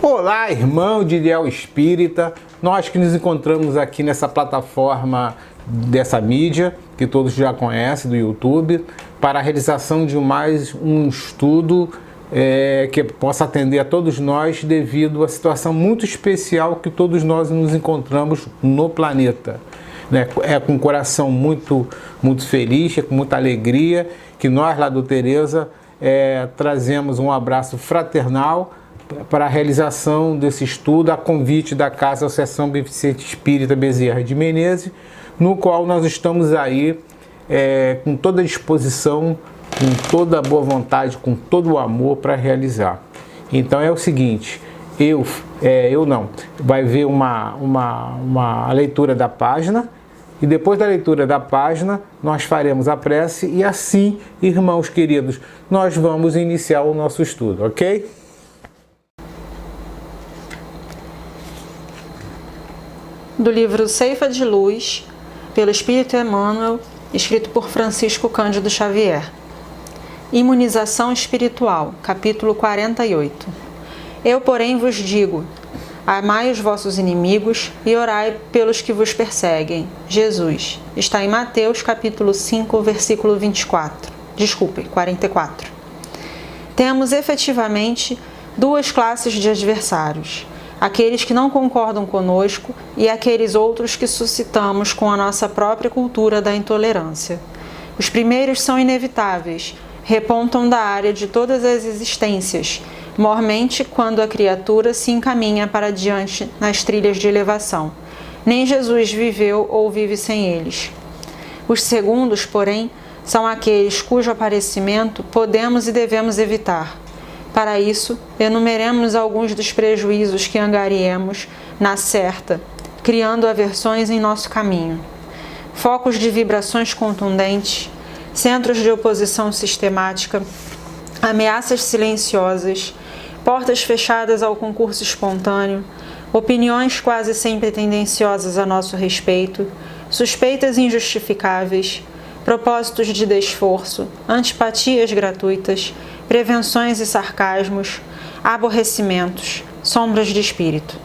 Olá, irmão de Ideal Espírita, nós que nos encontramos aqui nessa plataforma dessa mídia, que todos já conhecem, do YouTube, para a realização de mais um estudo que possa atender a todos nós devido à situação muito especial que todos nós nos encontramos no planeta. É com o coração muito feliz, com muita alegria, que nós lá do Tereza trazemos um abraço fraternal para a realização desse estudo a convite da Casa Associação Beneficente Espírita Bezerra de Menezes, no qual nós estamos aí com toda a disposição, com toda a boa vontade, com todo o amor para realizar. Então é o seguinte, vai ver uma leitura da página, e depois da leitura da página, nós faremos a prece e assim, irmãos queridos, nós vamos iniciar o nosso estudo, ok? Do livro Ceifa de Luz, pelo Espírito Emmanuel, escrito por Francisco Cândido Xavier. Imunização espiritual, capítulo 48. Eu, porém, vos digo: amai os vossos inimigos e orai pelos que vos perseguem. Jesus. Está em Mateus, capítulo 5, versículo 44. Temos efetivamente duas classes de adversários: aqueles que não concordam conosco e aqueles outros que suscitamos com a nossa própria cultura da intolerância. Os primeiros são inevitáveis, repontam da área de todas as existências, mormente quando a criatura se encaminha para diante nas trilhas de elevação. Nem Jesus viveu ou vive sem eles. Os segundos, porém, são aqueles cujo aparecimento podemos e devemos evitar. Para isso, enumeremos alguns dos prejuízos que angariemos na certa, criando aversões em nosso caminho. Focos de vibrações contundentes, centros de oposição sistemática, ameaças silenciosas, portas fechadas ao concurso espontâneo, opiniões quase sempre tendenciosas a nosso respeito, suspeitas injustificáveis, propósitos de desforço, antipatias gratuitas, prevenções e sarcasmos, aborrecimentos, sombras de espírito.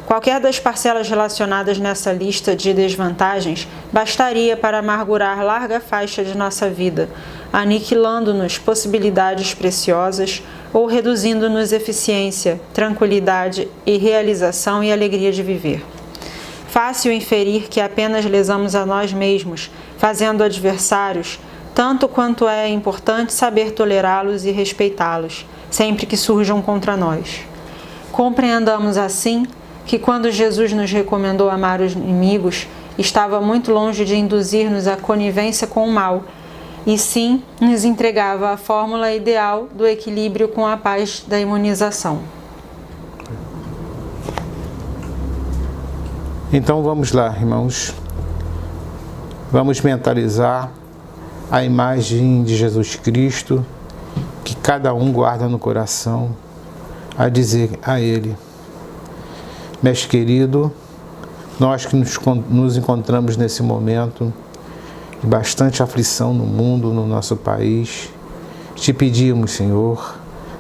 Qualquer das parcelas relacionadas nessa lista de desvantagens bastaria para amargurar larga faixa de nossa vida, aniquilando-nos possibilidades preciosas ou reduzindo-nos eficiência, tranquilidade e realização e alegria de viver. Fácil inferir que apenas lesamos a nós mesmos, fazendo adversários, tanto quanto é importante saber tolerá-los e respeitá-los, sempre que surjam contra nós. Compreendamos assim que quando Jesus nos recomendou amar os inimigos, estava muito longe de induzir-nos à conivência com o mal, e sim nos entregava a fórmula ideal do equilíbrio com a paz da imunização. Então vamos lá, irmãos. Vamos mentalizar a imagem de Jesus Cristo, que cada um guarda no coração, a dizer a Ele: Mestre querido, nós que nos encontramos nesse momento de bastante aflição no mundo, no nosso país, te pedimos, Senhor,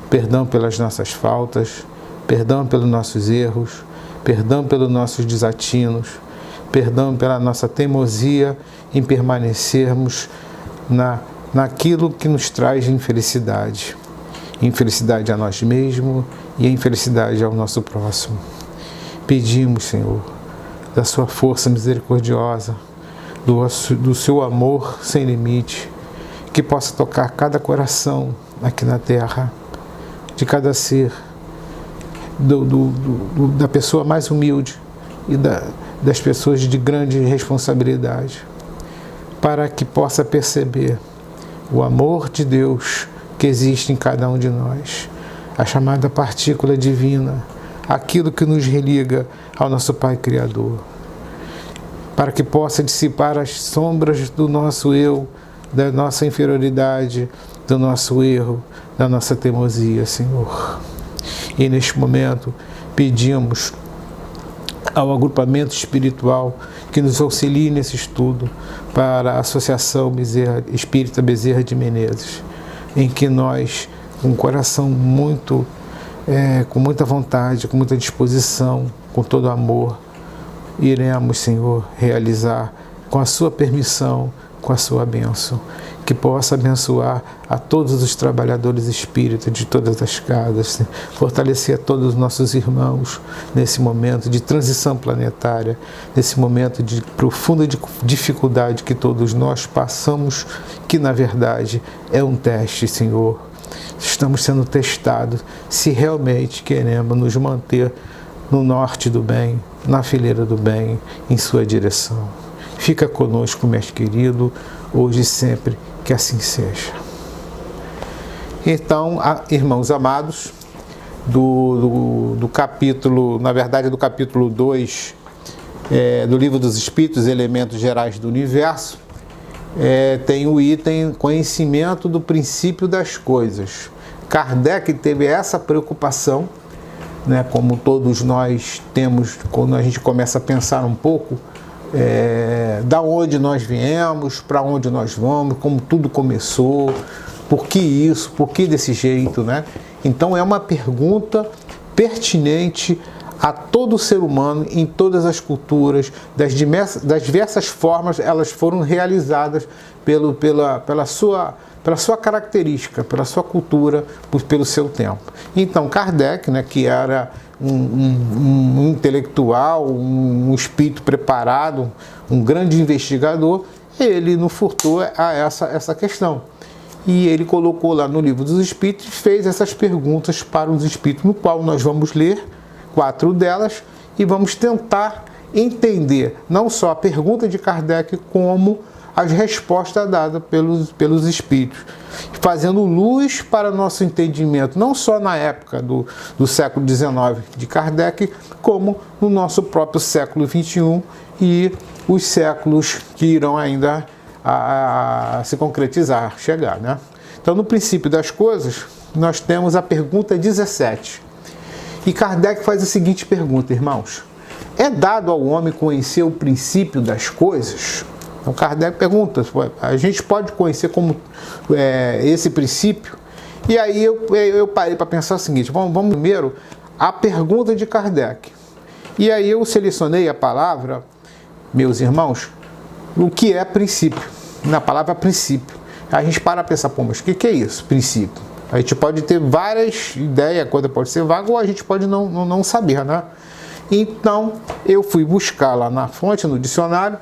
perdão pelas nossas faltas, perdão pelos nossos erros, perdão pelos nossos desatinos, perdão pela nossa teimosia em permanecermos naquilo que nos traz infelicidade. Infelicidade a nós mesmos e infelicidade ao nosso próximo. Pedimos, Senhor, da sua força misericordiosa, do seu amor sem limite, que possa tocar cada coração aqui na terra, de cada ser, da pessoa mais humilde e das pessoas de grande responsabilidade, para que possa perceber o amor de Deus que existe em cada um de nós, a chamada partícula divina, aquilo que nos religa ao nosso Pai Criador, para que possa dissipar as sombras do nosso eu, da nossa inferioridade, do nosso erro, da nossa teimosia, Senhor. E neste momento pedimos ao agrupamento espiritual que nos auxilie nesse estudo para a Associação Espírita Bezerra de Menezes, em que nós, com um coração muito com muita vontade, com muita disposição, com todo amor, iremos, Senhor, realizar com a sua permissão, com a sua bênção, que possa abençoar a todos os trabalhadores espíritas de todas as casas, fortalecer a todos os nossos irmãos nesse momento de transição planetária, nesse momento de profunda dificuldade que todos nós passamos, que na verdade é um teste, Senhor. Estamos sendo testados se realmente queremos nos manter no norte do bem, na fileira do bem, em sua direção. Fica conosco, mestre querido, hoje e sempre, que assim seja. Então, irmãos amados, do capítulo, na verdade do capítulo 2 do Livro dos Espíritos, Elementos Gerais do Universo, tem o item conhecimento do princípio das coisas. Kardec teve essa preocupação, né, como todos nós temos quando a gente começa a pensar um pouco da onde nós viemos, para onde nós vamos, como tudo começou, por que isso, por que desse jeito, né? Então é uma pergunta pertinente a todo ser humano, em todas as culturas, das diversas formas elas foram realizadas pela sua característica, pela sua cultura, pelo seu tempo. Então Kardec, né, que era um intelectual, um espírito preparado, um grande investigador, ele não furtou a essa questão. E ele colocou lá no Livro dos Espíritos e fez essas perguntas para os espíritos, no qual nós vamos ler 4 delas e vamos tentar entender não só a pergunta de Kardec, como as respostas dadas pelos espíritos, fazendo luz para nosso entendimento, não só na época do século XIX de Kardec, como no nosso próprio século XXI e os séculos que irão ainda a se concretizar, chegar, né? Então, no princípio das coisas, nós temos a pergunta 17. E Kardec faz a seguinte pergunta, irmãos: é dado ao homem conhecer o princípio das coisas? Então Kardec pergunta, a gente pode conhecer como esse princípio? E aí eu parei para pensar o seguinte, vamos primeiro a pergunta de Kardec. E aí eu selecionei a palavra, meus irmãos, o que é princípio, na palavra princípio. A gente para pensar, mas o que é isso, princípio? A gente pode ter várias ideias, a coisa pode ser vaga ou a gente pode não saber, né? Então eu fui buscar lá na fonte, no dicionário,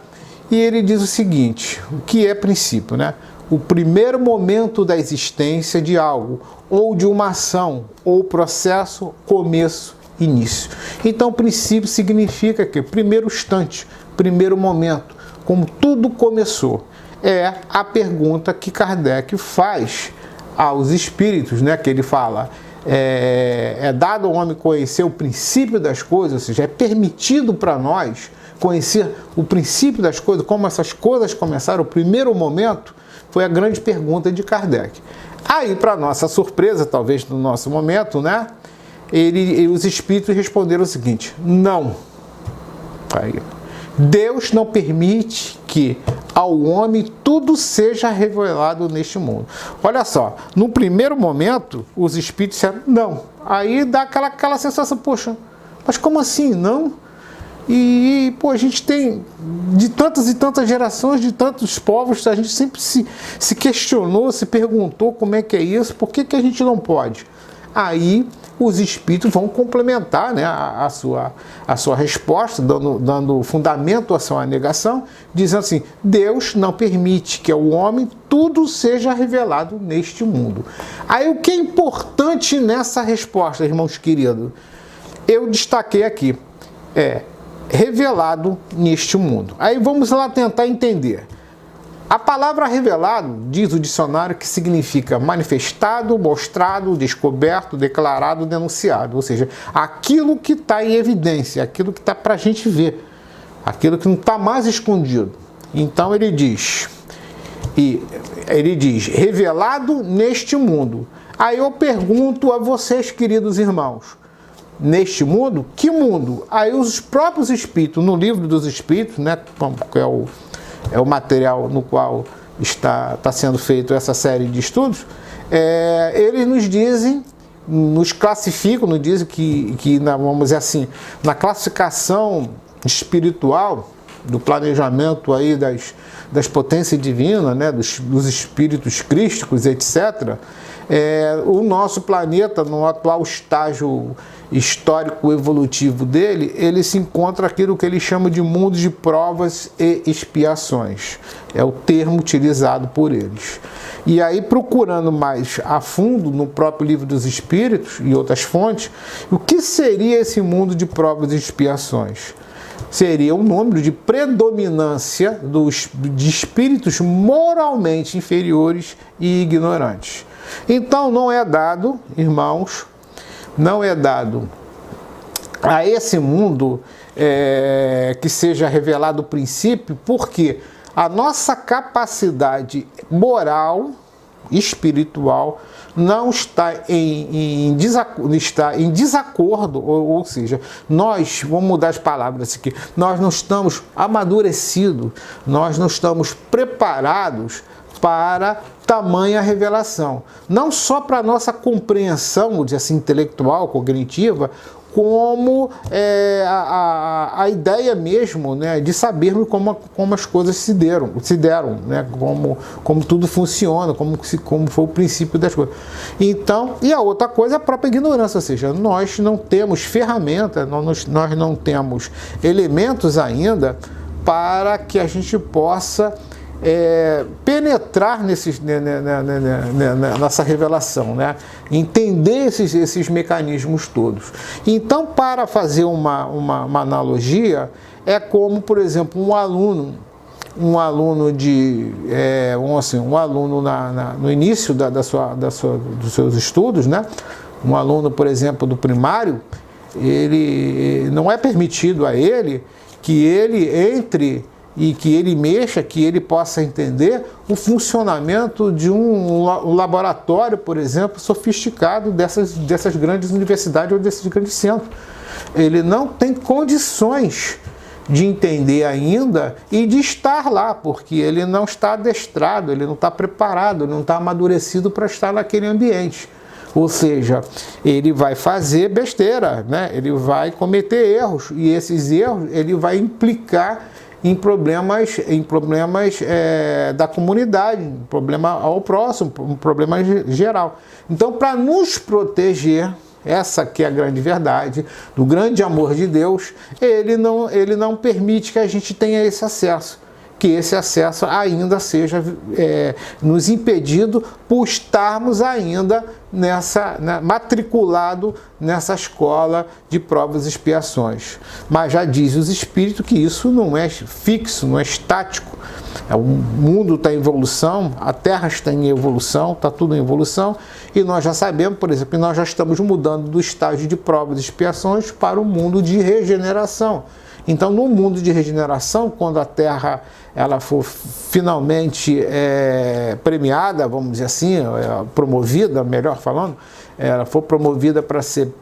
e ele diz o seguinte, o que é princípio, né? O primeiro momento da existência de algo, ou de uma ação, ou processo, começo, início. Então, princípio significa que primeiro instante, primeiro momento, como tudo começou. É a pergunta que Kardec faz aos espíritos, né? Que ele fala, é dado ao homem conhecer o princípio das coisas, ou seja, é permitido para nós conhecer o princípio das coisas, como essas coisas começaram, o primeiro momento, foi a grande pergunta de Kardec. Aí, para nossa surpresa, talvez no nosso momento, né, os espíritos responderam o seguinte, não. Aí, Deus não permite que ao homem tudo seja revelado neste mundo. Olha só, no primeiro momento, os espíritos disseram não. Aí dá aquela sensação, poxa, mas como assim, não? E a gente tem de tantas e tantas gerações, de tantos povos, a gente sempre se questionou, se perguntou como é que é isso, por que a gente não pode? Aí os espíritos vão complementar, né, a sua resposta, dando fundamento à sua negação, dizendo assim, Deus não permite que ao homem tudo seja revelado neste mundo. Aí o que é importante nessa resposta, irmãos queridos, eu destaquei aqui, revelado neste mundo. Aí vamos lá tentar entender. A palavra revelado, diz o dicionário, que significa manifestado, mostrado, descoberto, declarado, denunciado. Ou seja, aquilo que está em evidência, aquilo que está para a gente ver, aquilo que não está mais escondido. Então ele diz, revelado neste mundo. Aí eu pergunto a vocês, queridos irmãos, neste mundo, que mundo? Aí os próprios espíritos, no Livro dos Espíritos, né, que é o material no qual está sendo feita essa série de estudos, eles nos dizem nos classificam, nos dizem que vamos dizer assim, na classificação espiritual, do planejamento aí das potências divinas, né, dos espíritos crísticos, etc., o nosso planeta, no atual estágio histórico evolutivo dele, ele se encontra aquilo que ele chama de mundo de provas e expiações. É o termo utilizado por eles. E aí, procurando mais a fundo no próprio Livro dos Espíritos e outras fontes, o que seria esse mundo de provas e expiações? Seria um número de predominância de espíritos moralmente inferiores e ignorantes. Então, não é dado, irmãos, não é dado a esse mundo que seja revelado o princípio, porque a nossa capacidade moral, espiritual, não está em desacordo, ou seja, nós, vamos mudar as palavras aqui, nós não estamos amadurecidos, nós não estamos preparados para tamanha revelação. Não só para a nossa compreensão, vamos dizer assim, intelectual, cognitiva, como a ideia mesmo, né, de sabermos como as coisas se deram, né, como tudo funciona, como foi o princípio das coisas. Então, e a outra coisa é a própria ignorância, ou seja, nós não temos ferramentas, nós não temos elementos ainda para que a gente possa penetrar nessa revelação, né? Entender esses mecanismos todos. Então, para fazer uma analogia, é como, por exemplo, um aluno no início dos seus estudos, né? Um aluno, por exemplo, do primário, ele não é permitido a ele que ele entre e que ele mexa, que ele possa entender o funcionamento de um laboratório, por exemplo, sofisticado dessas grandes universidades ou desses grandes centros. Ele não tem condições de entender ainda e de estar lá, porque ele não está adestrado, ele não está preparado, ele não está amadurecido para estar naquele ambiente. Ou seja, ele vai fazer besteira, né? Ele vai cometer erros, e esses erros ele vai implicar em problemas da comunidade, um problema ao próximo, um problema geral. Então, para nos proteger, essa que é a grande verdade, do grande amor de Deus, ele não permite que a gente tenha esse acesso, que esse acesso ainda seja nos impedido por estarmos ainda matriculado nessa escola de provas e expiações. Mas já diz os espíritos que isso não é fixo, não é estático. O mundo está em evolução, a Terra está em evolução, está tudo em evolução, e nós já sabemos, por exemplo, que nós já estamos mudando do estágio de provas e expiações para o mundo de regeneração. Então, no mundo de regeneração, quando a Terra ela for finalmente premiada, vamos dizer assim, promovida, melhor falando, ela for promovida para ser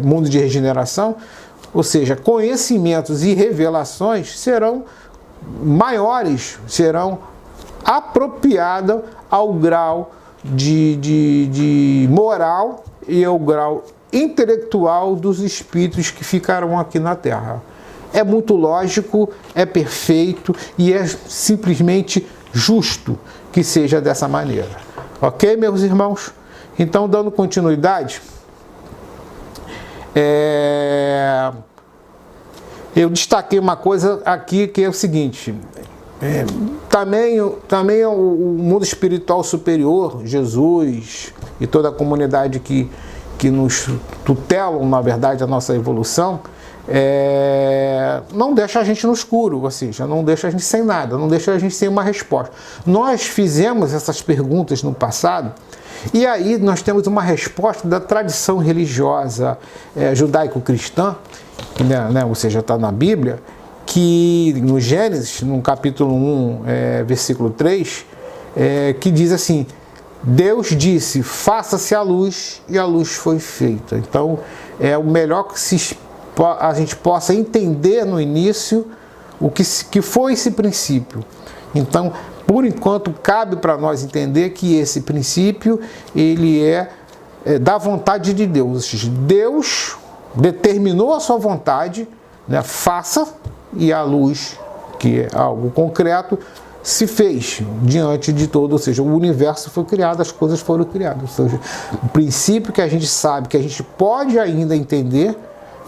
mundo de regeneração, ou seja, conhecimentos e revelações serão maiores, serão apropriadas ao grau de moral e ao grau intelectual dos espíritos que ficarão aqui na Terra. É muito lógico, é perfeito e é simplesmente justo que seja dessa maneira. Ok, meus irmãos? Então, dando continuidade, eu destaquei uma coisa aqui que é o seguinte: também o mundo espiritual superior, Jesus e toda a comunidade que nos tutelam, na verdade, a nossa evolução, não deixa a gente no escuro, ou seja, não deixa a gente sem nada, não deixa a gente sem uma resposta. Nós fizemos essas perguntas no passado, e aí nós temos uma resposta da tradição religiosa judaico-cristã, né, ou seja, está na Bíblia, que no Gênesis, no capítulo 1, versículo 3, que diz assim: Deus disse, faça-se a luz, e a luz foi feita. Então, é o melhor que a gente possa entender no início o que foi esse princípio. Então, por enquanto, cabe para nós entender que esse princípio ele é da vontade de Deus. Ou seja, Deus determinou a sua vontade, né, faça, e a luz, que é algo concreto, se fez diante de todo, ou seja, o universo foi criado, as coisas foram criadas. Ou seja, o princípio que a gente sabe, que a gente pode ainda entender,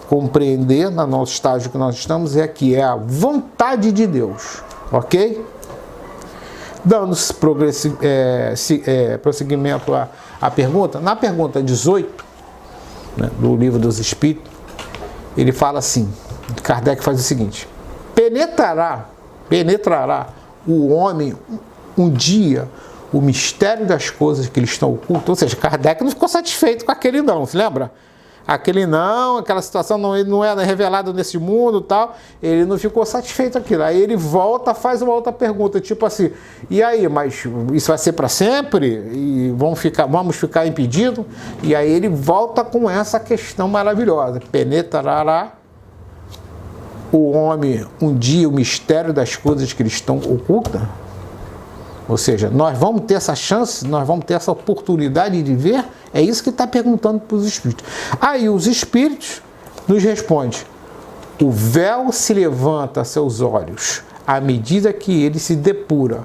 compreender no nosso estágio que nós estamos, é que é a vontade de Deus, ok? Dando prosseguimento à pergunta, na pergunta 18, né, do Livro dos Espíritos, ele fala assim, Kardec faz o seguinte: penetrará o homem um dia o mistério das coisas que lhe estão ocultas. Ou seja, Kardec não ficou satisfeito com aquele não, se lembra? Aquele não, aquela situação não era revelada nesse mundo e tal, ele não ficou satisfeito com aquilo. Aí ele volta, faz uma outra pergunta, tipo assim, e aí, mas isso vai ser para sempre? E vamos ficar impedidos? E aí ele volta com essa questão maravilhosa: penetrará o homem um dia o mistério das coisas que lhe estão ocultas? Ou seja, nós vamos ter essa chance, nós vamos ter essa oportunidade de ver? É isso que está perguntando para os espíritos. Aí os espíritos nos respondem: o véu se levanta a seus olhos à medida que ele se depura,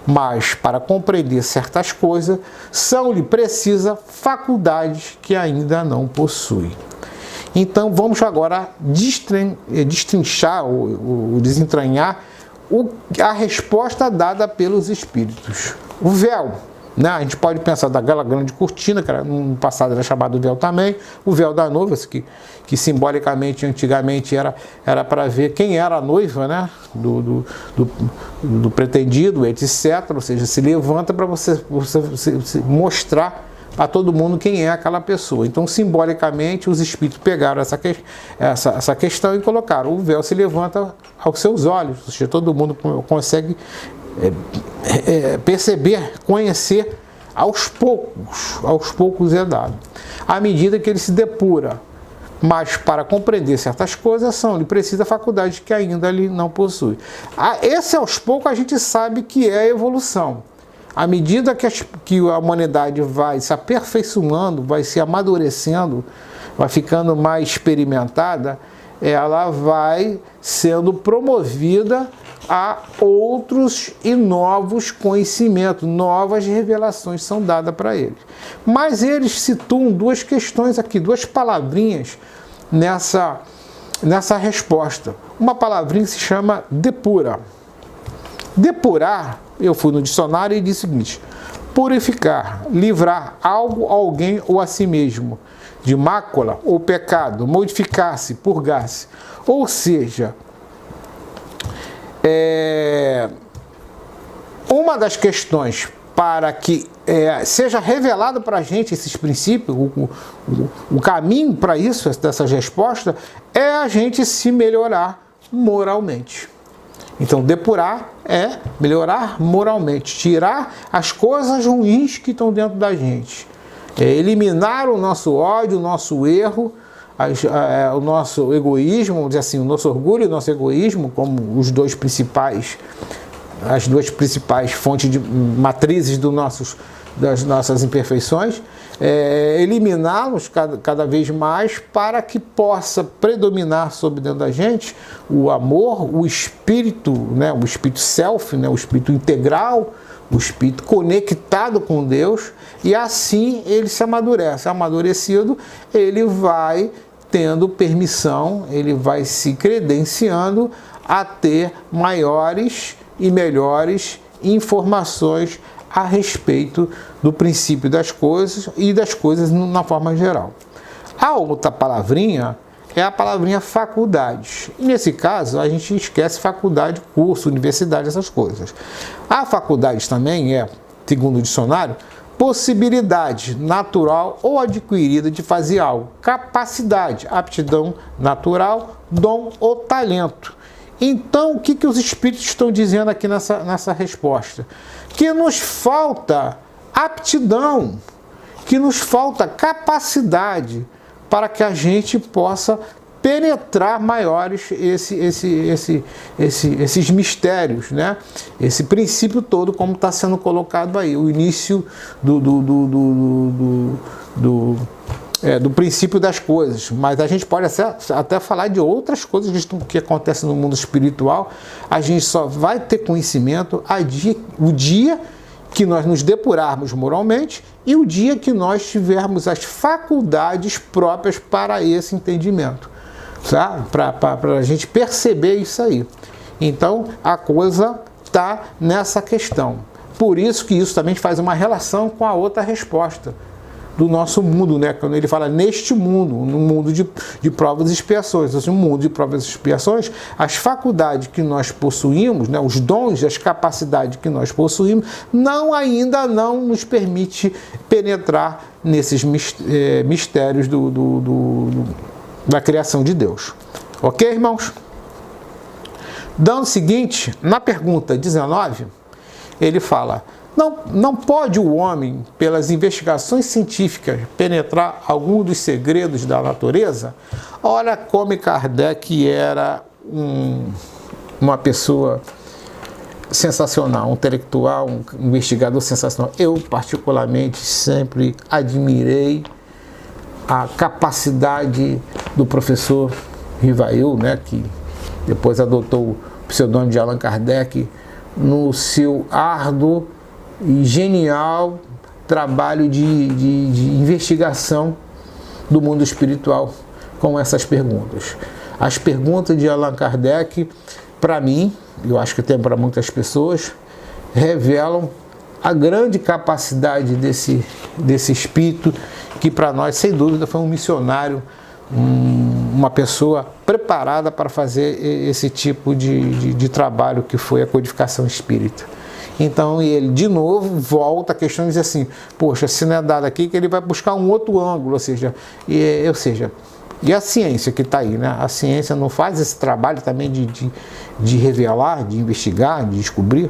mas para compreender certas coisas são-lhe precisas faculdades que ainda não possui. Então vamos agora destrinchar ou desentranhar a resposta dada pelos espíritos. O véu, né? A gente pode pensar daquela grande cortina, que no passado era chamado de véu também, o véu da noiva, que simbolicamente, antigamente, era para ver quem era a noiva, né? do pretendido, etc. Ou seja, se levanta para você mostrar a todo mundo quem é aquela pessoa. Então, simbolicamente, os espíritos pegaram essa questão e colocaram: o véu se levanta aos seus olhos, ou seja, todo mundo consegue perceber, conhecer aos poucos é dado, à medida que ele se depura. Mas para compreender certas coisas são-lhe precisa faculdade que ainda ele não possui. Esse aos poucos a gente sabe que é a evolução. À medida que a humanidade vai se aperfeiçoando, vai se amadurecendo, vai ficando mais experimentada, ela vai sendo promovida a outros e novos conhecimentos, novas revelações são dadas para eles. Mas eles situam duas questões aqui, duas palavrinhas nessa resposta. Uma palavrinha se chama depura. Depurar, eu fui no dicionário e disse o seguinte: purificar, livrar algo, alguém ou a si mesmo de mácula ou pecado, modificar-se, purgar-se. Ou seja, uma das questões para que seja revelado para a gente esses princípios, o caminho para isso, dessas respostas, é a gente se melhorar moralmente. Então, depurar é melhorar moralmente, tirar as coisas ruins que estão dentro da gente, eliminar o nosso ódio, o nosso erro, o nosso egoísmo, vamos dizer assim, o nosso orgulho e o nosso egoísmo, como as duas principais fontes de matrizes das nossas imperfeições, eliminá-los cada vez mais para que possa predominar sobre dentro da gente o amor, o espírito, né, o espírito self, né, o espírito integral, o espírito conectado com Deus, e assim ele se amadurece. Amadurecido, ele vai tendo permissão, ele vai se credenciando a ter maiores e melhores informações a respeito do princípio das coisas e das coisas na forma geral. A outra palavrinha é a palavrinha faculdades. E nesse caso, a gente esquece faculdade, curso, universidade, essas coisas. A faculdade também é, segundo o dicionário, possibilidade natural ou adquirida de fazer algo. Capacidade, aptidão natural, dom ou talento. Então, o que os espíritos estão dizendo aqui nessa resposta? Que nos falta aptidão, que nos falta capacidade para que a gente possa penetrar maiores esses mistérios, né? Esse princípio todo, como está sendo colocado aí, o início do princípio das coisas. Mas a gente pode até falar de outras coisas que acontecem no mundo espiritual. A gente só vai ter conhecimento o dia que nós nos depurarmos moralmente e o dia que nós tivermos as faculdades próprias para esse entendimento, tá? Para a gente perceber isso aí. Então, a coisa está nessa questão. Por isso que isso também faz uma relação com a outra resposta do nosso mundo, né? Quando ele fala neste mundo, no mundo de provas e expiações. Assim, no mundo de provas e expiações, as faculdades que nós possuímos, né? Os dons, as capacidades que nós possuímos, ainda não nos permite penetrar nesses mistérios da criação de Deus. Ok, irmãos? Dando o seguinte, na pergunta 19, ele fala: Não pode o homem, pelas investigações científicas, penetrar algum dos segredos da natureza? Olha como Kardec era uma pessoa sensacional, um intelectual, um investigador sensacional. Eu, particularmente, sempre admirei a capacidade do professor Rivail, né, que depois adotou o pseudônimo de Allan Kardec, no seu árduo e genial trabalho de investigação do mundo espiritual com essas perguntas. As perguntas de Allan Kardec, para mim, eu acho que tem para muitas pessoas, revelam a grande capacidade desse espírito, que para nós, sem dúvida, foi um missionário, uma pessoa preparada para fazer esse tipo de trabalho que foi a codificação espírita. Então ele, de novo, volta a questão e diz assim: poxa, se não é dado aqui, que ele vai buscar um outro ângulo, ou seja, e a ciência que está aí, né? A ciência não faz esse trabalho também de revelar, de investigar, de descobrir?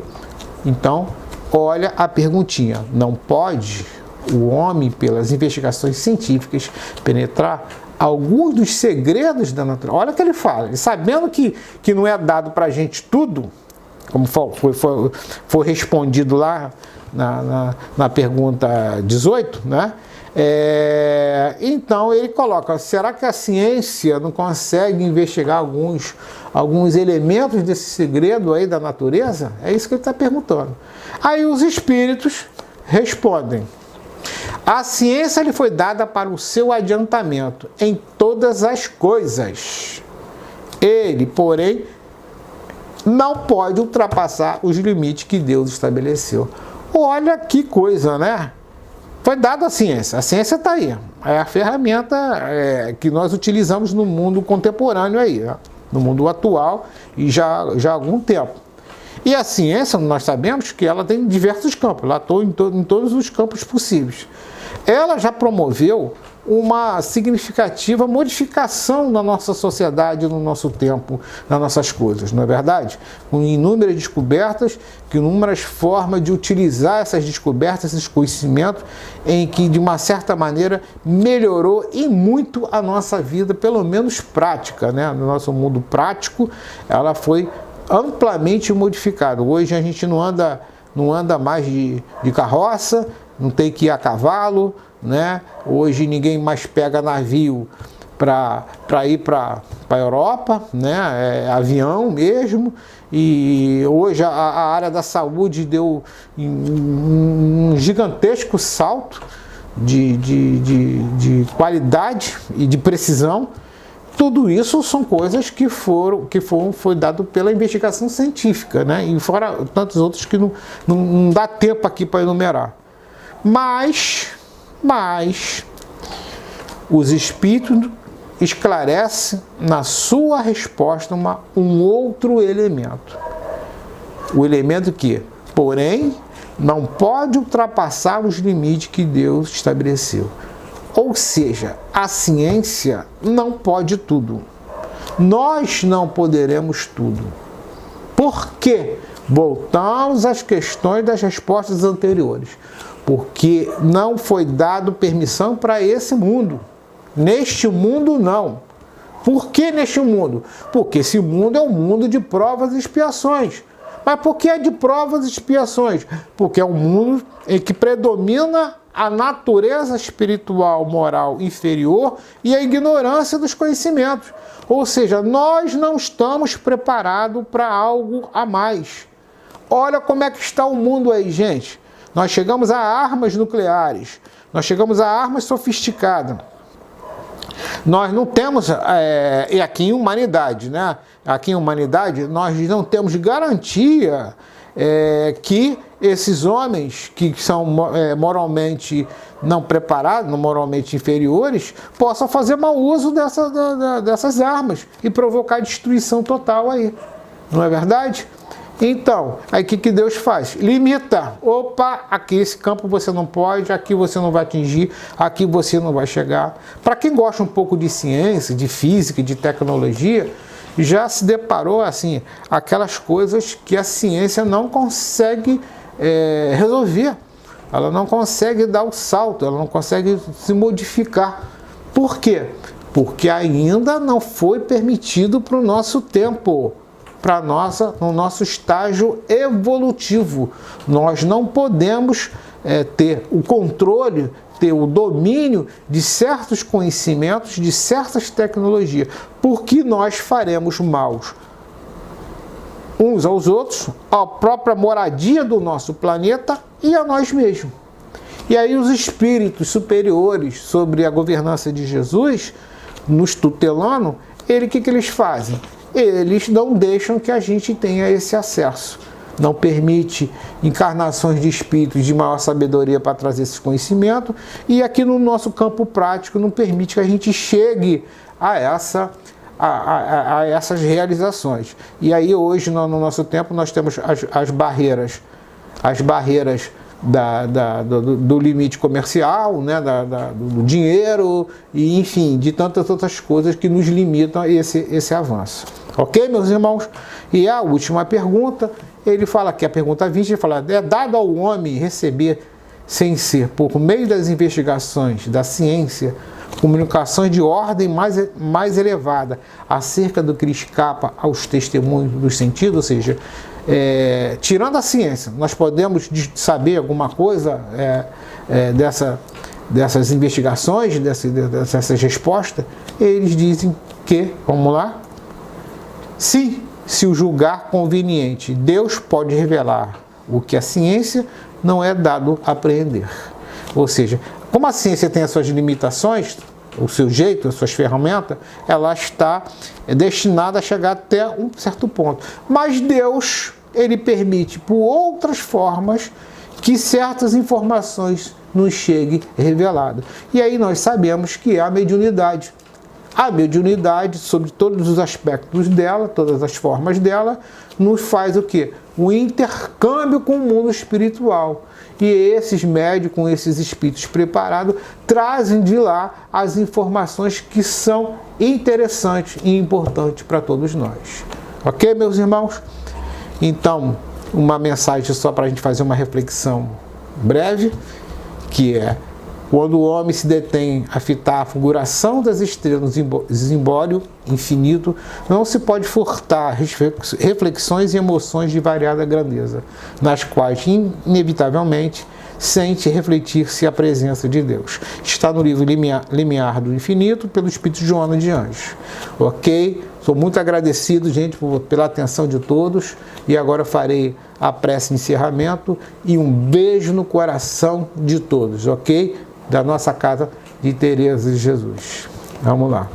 Então, olha a perguntinha: não pode o homem, pelas investigações científicas, penetrar alguns dos segredos da natureza? Olha o que ele fala, sabendo que não é dado para a gente tudo, como foi respondido lá na pergunta 18, né? Então ele coloca: será que a ciência não consegue investigar alguns elementos desse segredo aí da natureza? É isso que ele está perguntando. Aí os espíritos respondem: a ciência lhe foi dada para o seu adiantamento em todas as coisas. Ele, porém, não pode ultrapassar os limites que Deus estabeleceu. Olha que coisa, né? Foi dada a ciência está aí. É a ferramenta que nós utilizamos no mundo contemporâneo aí, né? No mundo atual e já há algum tempo. E a ciência, nós sabemos que ela tem diversos campos, ela atua em todos os campos possíveis. Ela já promoveu uma significativa modificação na nossa sociedade, no nosso tempo, nas nossas coisas, não é verdade? Com inúmeras descobertas, inúmeras formas de utilizar essas descobertas, esses conhecimentos, em que, de uma certa maneira, melhorou e muito a nossa vida, pelo menos prática, né? No nosso mundo prático, ela foi amplamente modificada. Hoje a gente não anda mais de carroça, não tem que ir a cavalo, né? Hoje ninguém mais pega navio para ir para a Europa, né? É avião mesmo. E hoje a área da saúde deu um gigantesco salto de qualidade e de precisão. Tudo isso são coisas que foi dado pela investigação científica, né? E fora tantos outros que não dá tempo aqui para enumerar. Mas os espíritos esclarecem na sua resposta um outro elemento. O elemento que, porém, não pode ultrapassar os limites que Deus estabeleceu. Ou seja, a ciência não pode tudo. Nós não poderemos tudo. Por quê? Voltamos às questões das respostas anteriores. Porque não foi dado permissão para esse mundo. Neste mundo, não. Por que neste mundo? Porque esse mundo é um mundo de provas e expiações. Mas por que é de provas e expiações? Porque é um mundo em que predomina a natureza espiritual, moral inferior e a ignorância dos conhecimentos. Ou seja, nós não estamos preparados para algo a mais. Olha como é que está o mundo aí, gente. Nós chegamos a armas nucleares, nós chegamos a armas sofisticadas. Nós não temos, e aqui em humanidade, né? Aqui em humanidade, nós não temos garantia que esses homens que são moralmente não preparados, moralmente inferiores, possam fazer mau uso dessas armas e provocar destruição total aí. Não é verdade? Então, aí o que Deus faz? Limita. Opa, aqui esse campo você não pode, aqui você não vai atingir, aqui você não vai chegar. Para quem gosta um pouco de ciência, de física, de tecnologia, já se deparou assim, aquelas coisas que a ciência não consegue resolver. Ela não consegue dar o salto, ela não consegue se modificar. Por quê? Porque ainda não foi permitido para o nosso tempo, no nosso estágio evolutivo. Nós não podemos ter o controle, ter o domínio de certos conhecimentos, de certas tecnologias, porque nós faremos mal uns aos outros, à própria moradia do nosso planeta e a nós mesmos. E aí os espíritos superiores sobre a governança de Jesus, nos tutelando, o que eles fazem? Eles não deixam que a gente tenha esse acesso. Não permite encarnações de espíritos de maior sabedoria para trazer esse conhecimento, e aqui no nosso campo prático não permite que a gente chegue a essas realizações. E aí hoje, no nosso tempo, nós temos as barreiras do limite comercial, né, do dinheiro, e enfim, de tantas outras coisas que nos limitam a esse avanço. Ok, meus irmãos? E a última pergunta, ele fala aqui, a pergunta 20, ele fala: é dado ao homem receber, sem ser por meio das investigações da ciência, comunicações de ordem mais elevada acerca do que escapa aos testemunhos dos sentidos, ou seja, tirando a ciência, nós podemos saber alguma coisa dessas investigações, dessas respostas. Eles dizem que, vamos lá, sim, se o julgar conveniente, Deus pode revelar o que a ciência não é dado a apreender. Ou seja, como a ciência tem as suas limitações, o seu jeito, as suas ferramentas, ela está destinada a chegar até um certo ponto. Mas Deus, ele permite, por outras formas, que certas informações nos cheguem reveladas. E aí nós sabemos que há mediunidade. A mediunidade, sobre todos os aspectos dela, todas as formas dela, nos faz o quê? O intercâmbio com o mundo espiritual. E esses médios, com esses espíritos preparados, trazem de lá as informações que são interessantes e importantes para todos nós. Ok, meus irmãos? Então, uma mensagem só para a gente fazer uma reflexão breve, que é: quando o homem se detém a fitar a fulguração das estrelas no zimbório infinito, não se pode furtar reflexões e emoções de variada grandeza, nas quais, inevitavelmente, sente refletir-se a presença de Deus. Está no livro Limiar do Infinito, pelo Espírito Joana de Anjos. Ok? Sou muito agradecido, gente, pela atenção de todos. E agora farei a prece de encerramento e um beijo no coração de todos, ok? Da nossa casa de Tereza de Jesus. Vamos lá.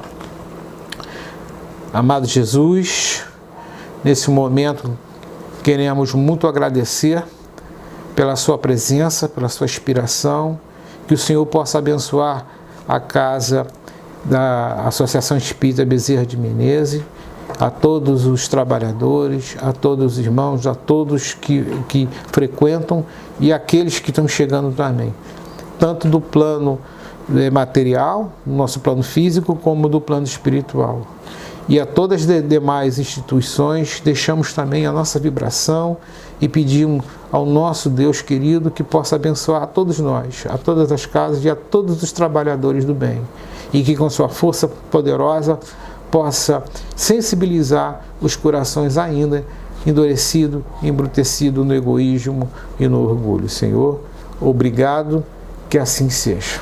Amado Jesus, nesse momento queremos muito agradecer pela sua presença, pela sua inspiração, que o Senhor possa abençoar a casa da Associação Espírita Bezerra de Menezes, a todos os trabalhadores, a todos os irmãos, a todos que frequentam e aqueles que estão chegando também, tanto do plano material, no nosso plano físico, como do plano espiritual. E a todas as demais instituições, deixamos também a nossa vibração e pedimos ao nosso Deus querido que possa abençoar a todos nós, a todas as casas e a todos os trabalhadores do bem. E que com sua força poderosa possa sensibilizar os corações ainda endurecidos, embrutecidos no egoísmo e no orgulho. Senhor, obrigado, que assim seja.